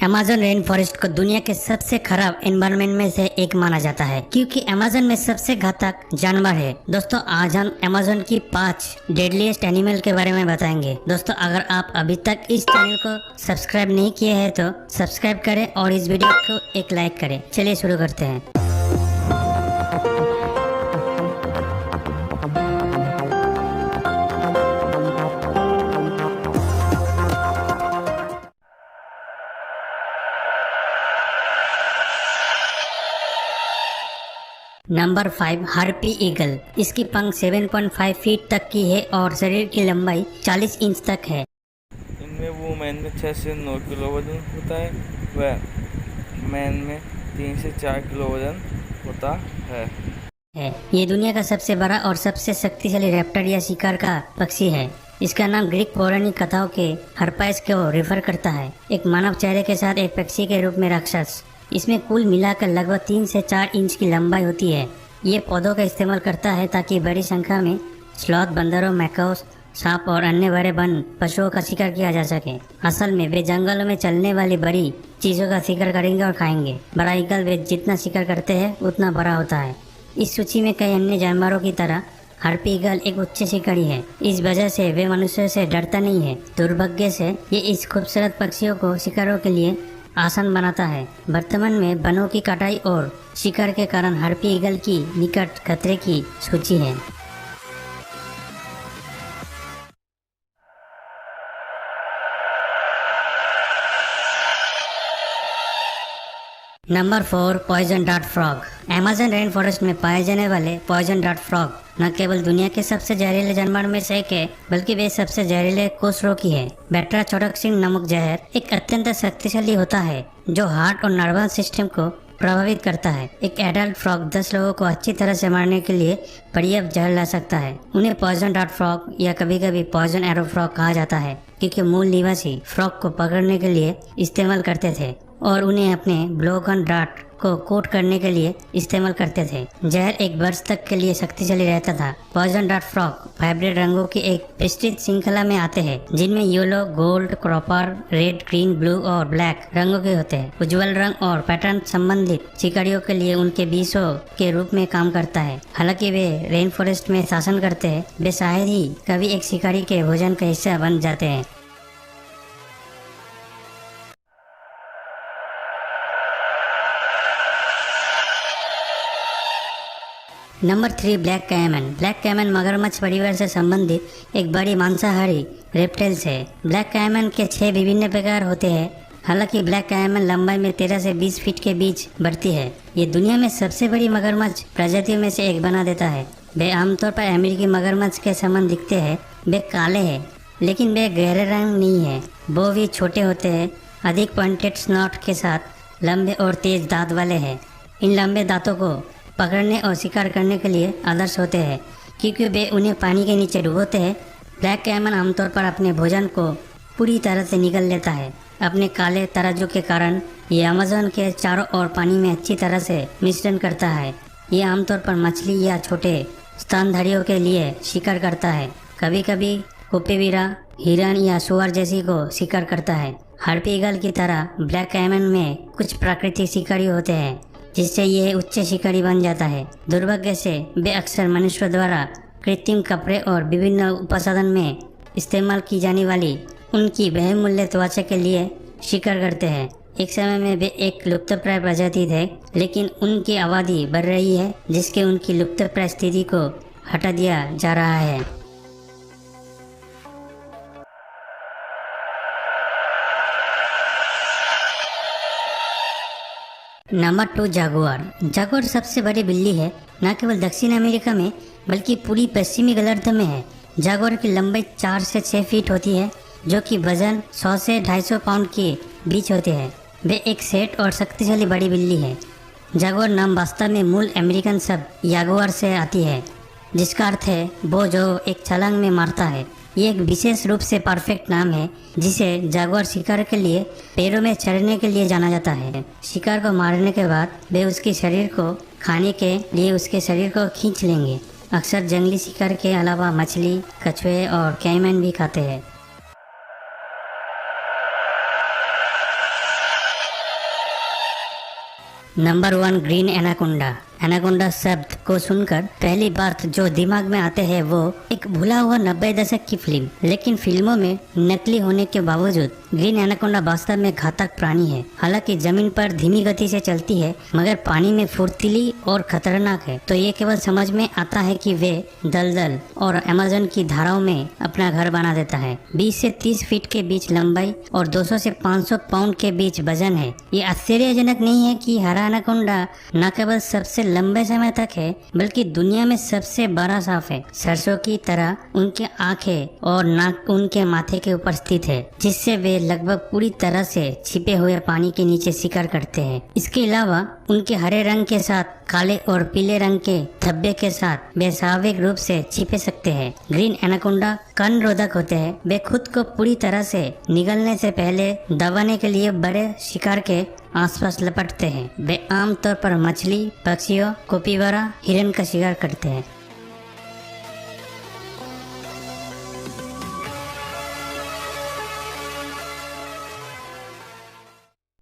Amazon rain forest को दुनिया के सबसे खराब एनवायरनमेंट में से एक माना जाता है क्योंकि अमेज़न में सबसे घातक जानवर है। दोस्तों आज हम अमेज़न की 5 डेडलीस्ट एनिमल के बारे में बताएंगे। दोस्तों अगर आप अभी तक इस चैनल को सब्सक्राइब नहीं किए हैं तो सब्सक्राइब करें और इस वीडियो को एक लाइक करें। चलिए शुरू करते हैं। Number 5 harpy eagle. इसकी पंख 7.5 फीट तक की है और शरीर की लंबाई 40 इंच तक है। इनमें वुमेन में 6 से 9 किलो वजन होता है व मैन में 3 से 4 किलो वजन होता है। ये दुनिया का सबसे बड़ा और सबसे शक्तिशाली रैप्टर या शिकार का पक्षी है। इसका नाम ग्रीक पौराणिक कथाओं के हर्पाइस को रेफर करता है, एक मानव चेहरे के साथ एक पक्षी के रूप में राक्षस। इसमें कुल मिलाकर लगभग 3 से 4 इंच की लंबाई होती है। ये पौधों का इस्तेमाल करता है ताकि बड़ी संख्या में स्लॉथ, बंदरों, मैकाओस, सांप और अन्य बड़े वन पशुओं का शिकार किया जा सके। असल में वे जंगलों में चलने वाली बड़ी चीजों का शिकार करेंगे और खाएंगे। बड़ा ईगल वे जितना शिकार करते हैं उतना बड़ा होता है। इस सूची में कई अन्य जानवरों की तरह हार्पी ईगल एक उच्च शिकारी है। इस वजह से वे मनुष्यों से डरता नहीं है। दुर्भाग्य से ये इस खूबसूरत पक्षियों को शिकारों के लिए आसान बनाता है। वर्तमान में वनों की कटाई और शिकार के कारण हार्पी ईगल की निकट खतरे की सूची है। Number 4 poison dart frog. Amazon rain forest में पाए जाने वाले पॉइजन डार्ट फ्रॉग न केवल दुनिया के सबसे जहरीले जानवर में से एक है, बल्कि वे सबसे जहरीले कोषरोगी है। बेट्रा चौरक्सिन नामक जहर एक अत्यंत शक्तिशाली होता है जो हार्ट और नर्वस सिस्टम को प्रभावित करता है। एक एडल्ट फ्रॉग 10 लोगों को अच्छी तरह से मारने के लिए पर्याप्त जहर ला सकता है। उन्हें पॉइजन डार्ट फ्रॉग या कभी कभी पॉइजन एरो फ्रॉग कहा जाता है क्योंकि मूल निवासी फ्रॉग को पकड़ने के लिए इस्तेमाल करते थे और उन्हें अपने ब्लोगन डार्ट को कोट करने के लिए इस्तेमाल करते थे। जहर एक वर्ष तक के लिए शक्तिशाली रहता था। पॉइजन डार्ट फ्रॉग वाइब्रेट रंगों की एक विस्तृत श्रृंखला में आते हैं जिनमें yellow, gold, copper, red, green, blue और ब्लैक रंगों के होते हैं। उज्ज्वल रंग और पैटर्न संबंधित शिकारियों के लिए उनके बीजों के रूप में काम करता है। हालांकि वे रेन फॉरेस्ट में शासन करते हैं, वे शायद ही कभी एक शिकारी के भोजन का हिस्सा बन जाते हैं। Number 3 black caiman. Black caiman मगरमच्छ परिवार से संबंधित एक बड़ी मांसाहारी रेप्टाइल्स है। ब्लैक कैमन के 6 विभिन्न प्रकार होते हैं। हालांकि ब्लैक कैमन लंबाई में 13 से 20 फीट के बीच बढ़ती है। ये दुनिया में सबसे बड़ी मगरमच्छ प्रजातियों में से एक बना देता है। वे आमतौर पर अमेरिकी मगरमच्छ के समान दिखते हैं। वे काले हैं लेकिन वे गहरे रंग नहीं है। वो भी छोटे होते हैं, अधिक पॉइंटेड स्नॉट के साथ लंबे और तेज दांत वाले हैं। इन लंबे दांतों को पकड़ने और शिकार करने के लिए आदर्श होते हैं क्योंकि वे उन्हें पानी के नीचे डुबोते हैं। ब्लैक कैमन आमतौर पर अपने भोजन को पूरी तरह से निगल लेता है। अपने काले तराजू के कारण ये अमेज़न के चारों ओर पानी में अच्छी तरह से मिश्रण करता है। ये आमतौर पर मछली या छोटे स्तनधारियों के लिए शिकार करता है। कभी कभी कोपेविरा, हिरन या सुअर जैसी को शिकार करता है। हार्पी ईगल की तरह ब्लैक कैमन में कुछ प्राकृतिक शिकारी होते हैं जिससे ये उच्च शिकारी बन जाता है। दुर्भाग्य से वे अक्सर मनुष्यों द्वारा कृत्रिम कपड़े और विभिन्न उपसाधन में इस्तेमाल की जाने वाली उनकी बहुमूल्य त्वचा के लिए शिकार करते हैं। एक समय में वे एक लुप्तप्राय प्रजाति थे, लेकिन उनकी आबादी बढ़ रही है जिसके उनकी लुप्तप्राय स्थिति को हटा दिया जा रहा है। Number 2 Jaguar. जागुआर सबसे बड़ी बिल्ली है, न केवल दक्षिण अमेरिका में बल्कि पूरी पश्चिमी गोलार्ध में है। जागुआर की लंबाई 4 से 6 फीट होती है जो कि वजन 100 से 250 पाउंड के बीच होते हैं। वे एक सेठ और शक्तिशाली बड़ी बिल्ली है। जागुआर नाम वास्तव में मूल अमेरिकन शब्द यागुआर से आती है जिसका अर्थ है वो जो एक छलांग में मारता है। ये एक विशेष रूप से परफेक्ट नाम है जिसे जागुआर शिकार के लिए पैरों में चढ़ने के लिए जाना जाता है। शिकार को मारने के बाद वे उसके शरीर को खाने के लिए उसके शरीर को खींच लेंगे। अक्सर जंगली शिकार के अलावा मछली, कछुए और कैमन भी खाते हैं। Number 1 green anaconda. एनाकोंडा शब्द को सुनकर पहली बात जो दिमाग में आते हैं वो एक भूला हुआ 90 दशक की फिल्म। लेकिन फिल्मों में नकली होने के बावजूद ग्रीन एनाकोंडा वास्तव में घातक प्राणी है। हालांकि जमीन पर धीमी गति से चलती है मगर पानी में फुर्तीली और खतरनाक है। तो ये केवल समझ में आता है कि वे दलदल और अमेज़न की धाराओं में अपना घर बना देता है। 20 से 30 फीट के बीच लंबाई और 200 से 500 पाउंड के बीच वजन है। ये आश्चर्यजनक नहीं है कि हरा एनाकोंडा न केवल सबसे लंबे समय तक है बल्कि दुनिया में सबसे बड़ा सांप है। सरसों की तरह उनकी आंखें और नाक उनके माथे के ऊपर स्थित है, जिससे वे लगभग पूरी तरह से छिपे हुए पानी के नीचे शिकार करते हैं। इसके अलावा उनके हरे रंग के साथ काले और पीले रंग के धब्बे के साथ वे स्वाभाविक रूप से छिपे सकते हैं। ग्रीन एनाकोंडा कण रोधक होते हैं। वे खुद को पूरी तरह से निगलने से पहले दबाने के लिए बड़े शिकार के आसपास लपटते हैं। वे आमतौर पर मछली, पक्षियों, कोपीवरा, हिरन का शिकार करते हैं।